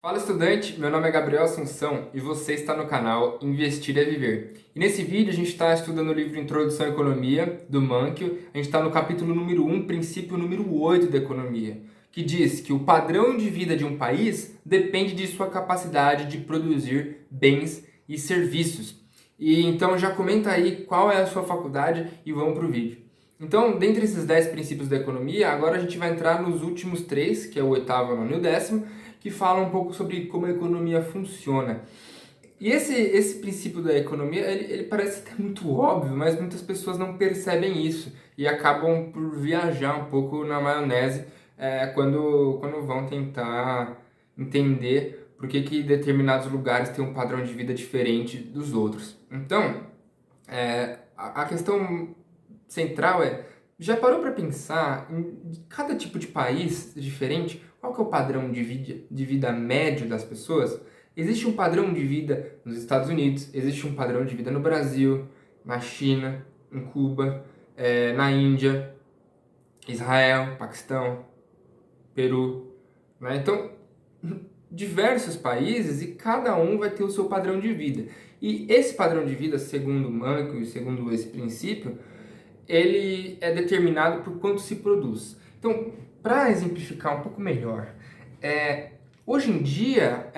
Fala estudante, meu nome é Gabriel Assunção e você está no canal Investir é Viver. E nesse vídeo a gente está estudando o livro Introdução à Economia, do Mankiw. A gente está no capítulo número 1, princípio número 8 da economia, que diz que o padrão de vida de um país depende de sua capacidade de produzir bens e serviços. E então já comenta aí qual é a sua faculdade e vamos para o vídeo. Então, dentre esses 10 princípios da economia, agora a gente vai entrar nos últimos 3, que é o oitavo, o nono e o décimo, que fala um pouco sobre como a economia funciona. E esse princípio da economia, ele parece até muito óbvio, mas muitas pessoas não percebem isso e acabam por viajar um pouco na maionese quando vão tentar entender por que determinados lugares têm um padrão de vida diferente dos outros. Então, a questão central já parou para pensar em cada tipo de país diferente, qual que é o padrão de vida médio das pessoas? Existe um padrão de vida nos Estados Unidos, existe um padrão de vida no Brasil, na China, em Cuba, na Índia, Israel, Paquistão, Peru, né? Então, diversos países e cada um vai ter o seu padrão de vida. E esse padrão de vida, segundo o Mankiw e segundo esse princípio, ele é determinado por quanto se produz. Então, para exemplificar um pouco melhor, hoje em dia,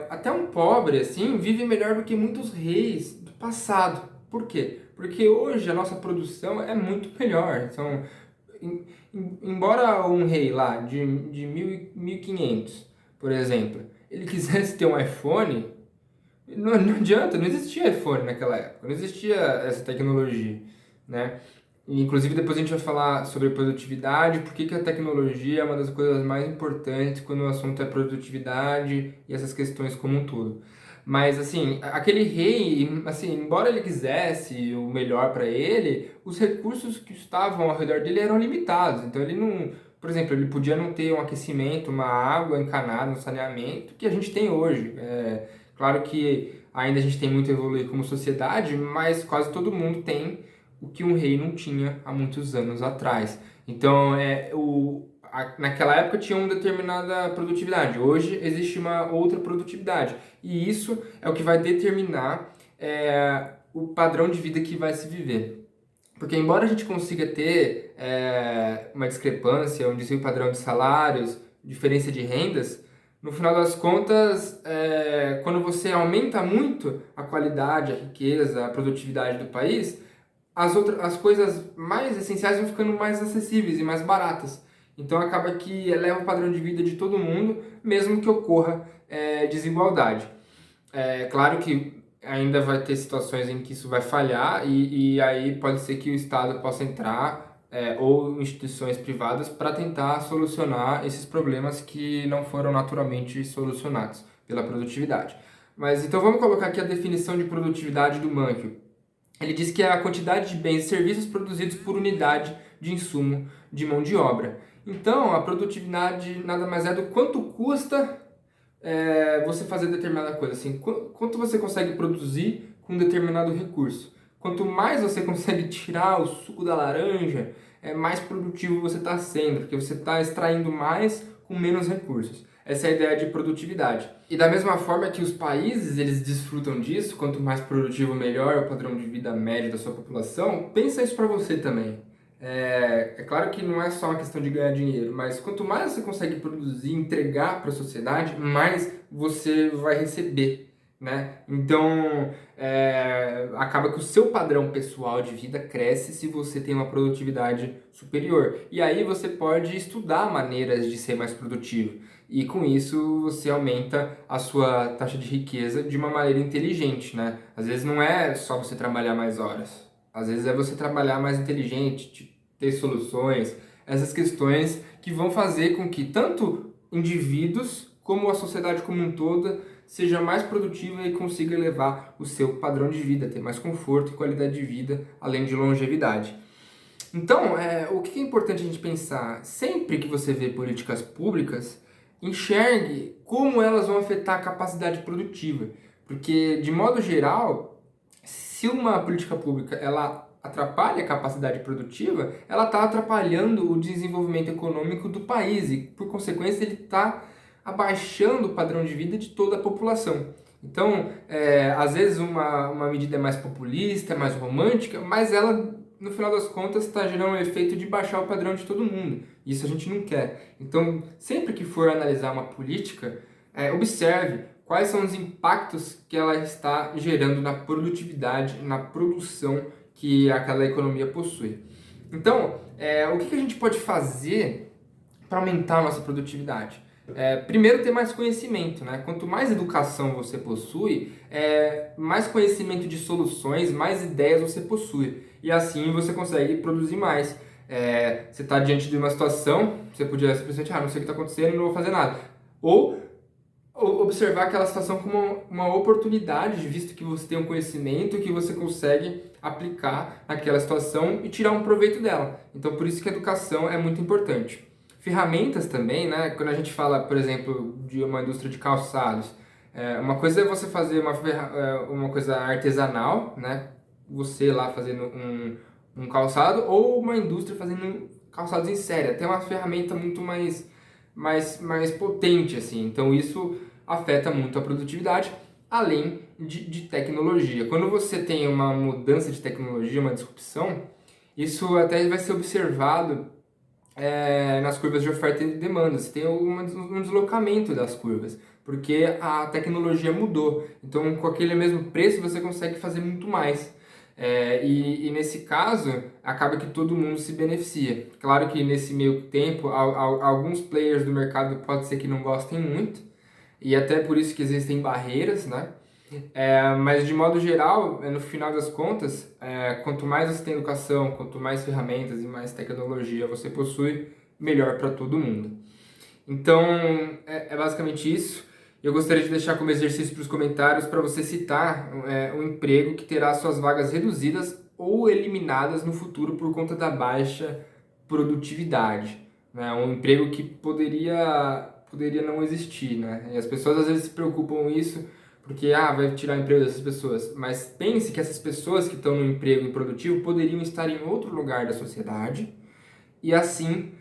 até um pobre assim vive melhor do que muitos reis do passado. Por quê? Porque hoje a nossa produção é muito melhor. Então, embora um rei lá de 1500, por exemplo, ele quisesse ter um iPhone, não adianta, não existia iPhone naquela época, não existia essa tecnologia, né? E, inclusive, depois a gente vai falar sobre produtividade, por que a tecnologia é uma das coisas mais importantes quando o assunto é produtividade e essas questões como um todo. Mas, assim, aquele rei, assim, embora ele quisesse o melhor para ele, os recursos que estavam ao redor dele eram limitados. Então, ele não... Por exemplo, ele podia não ter um aquecimento, uma água encanada, um saneamento que a gente tem hoje. Claro que ainda a gente tem muito a evoluir como sociedade, mas quase todo mundo tem o que um rei não tinha há muitos anos atrás. Então, naquela época tinha uma determinada produtividade, hoje existe uma outra produtividade. E isso é o que vai determinar o padrão de vida que vai se viver. Porque embora a gente consiga ter uma discrepância, um desvio padrão de salários, diferença de rendas, no final das contas, quando você aumenta muito a qualidade, a riqueza, a produtividade do país, as coisas mais essenciais vão ficando mais acessíveis e mais baratas. Então acaba que eleva o padrão de vida de todo mundo, mesmo que ocorra desigualdade. Claro que ainda vai ter situações em que isso vai falhar e aí pode ser que o Estado possa entrar ou instituições privadas para tentar solucionar esses problemas que não foram naturalmente solucionados pela produtividade. Mas então vamos colocar aqui a definição de produtividade do Mankiw. Ele diz que é a quantidade de bens e serviços produzidos por unidade de insumo de mão de obra. Então, a produtividade nada mais é do quanto custa você fazer determinada coisa. Assim, quanto você consegue produzir com determinado recurso. Quanto mais você consegue tirar o suco da laranja, mais produtivo você está sendo, porque você está extraindo mais com menos recursos. Essa é a ideia de produtividade. E da mesma forma que os países eles desfrutam disso, quanto mais produtivo melhor é o padrão de vida médio da sua população, pensa isso para você também. Claro que não é só uma questão de ganhar dinheiro, mas quanto mais você consegue produzir, entregar para a sociedade, mais você vai receber, né? Então, acaba que o seu padrão pessoal de vida cresce se você tem uma produtividade superior. E aí você pode estudar maneiras de ser mais produtivo. E com isso você aumenta a sua taxa de riqueza de uma maneira inteligente, né? Às vezes não é só você trabalhar mais horas. Às vezes é você trabalhar mais inteligente, tipo, ter soluções, essas questões que vão fazer com que tanto indivíduos como a sociedade como um todo seja mais produtiva e consiga elevar o seu padrão de vida, ter mais conforto e qualidade de vida, além de longevidade. Então, o que é importante a gente pensar? Sempre que você vê políticas públicas, enxergue como elas vão afetar a capacidade produtiva. Porque, de modo geral, se uma política pública ela atrapalha a capacidade produtiva, ela está atrapalhando o desenvolvimento econômico do país e, por consequência, ele está abaixando o padrão de vida de toda a população. Então, às vezes uma medida é mais populista, é mais romântica, mas ela, no final das contas, está gerando um efeito de baixar o padrão de todo mundo. Isso a gente não quer. Então, sempre que for analisar uma política, observe quais são os impactos que ela está gerando na produtividade, na produção que aquela economia possui. Então, o que a gente pode fazer para aumentar a nossa produtividade? Primeiro, ter mais conhecimento, né? Quanto mais educação você possui, mais conhecimento de soluções, mais ideias você possui. E assim você consegue produzir mais. Você está diante de uma situação, você podia simplesmente, não sei o que está acontecendo, não vou fazer nada. Ou observar aquela situação como uma oportunidade, visto que você tem um conhecimento que você consegue aplicar naquela situação e tirar um proveito dela. Então, por isso que a educação é muito importante. Ferramentas também, né? Quando a gente fala, por exemplo, de uma indústria de calçados, uma coisa é você fazer uma coisa artesanal, né? Você lá fazendo um calçado, ou uma indústria fazendo calçados em série. Tem uma ferramenta muito mais potente, assim. Então, isso afeta muito a produtividade, além de tecnologia. Quando você tem uma mudança de tecnologia, uma disrupção, isso até vai ser observado nas curvas de oferta e demanda. Você tem um deslocamento das curvas, porque a tecnologia mudou. Então, com aquele mesmo preço, você consegue fazer muito mais. E nesse caso, acaba que todo mundo se beneficia. Claro que nesse meio tempo, alguns players do mercado pode ser que não gostem muito, e até por isso que existem barreiras, né? Mas de modo geral, no final das contas, quanto mais você tem educação, quanto mais ferramentas e mais tecnologia você possui, melhor para todo mundo. Então, é basicamente isso. Eu gostaria de deixar como exercício para os comentários para você citar um emprego que terá suas vagas reduzidas ou eliminadas no futuro por conta da baixa produtividade. Né? Um emprego que poderia não existir. Né? E as pessoas às vezes se preocupam com isso porque vai tirar o emprego dessas pessoas. Mas pense que essas pessoas que estão no emprego improdutivo poderiam estar em outro lugar da sociedade e assim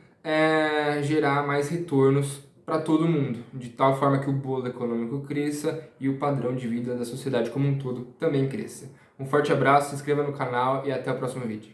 gerar mais retornos para todo mundo, de tal forma que o bolo econômico cresça e o padrão de vida da sociedade como um todo também cresça. Um forte abraço, se inscreva no canal e até o próximo vídeo.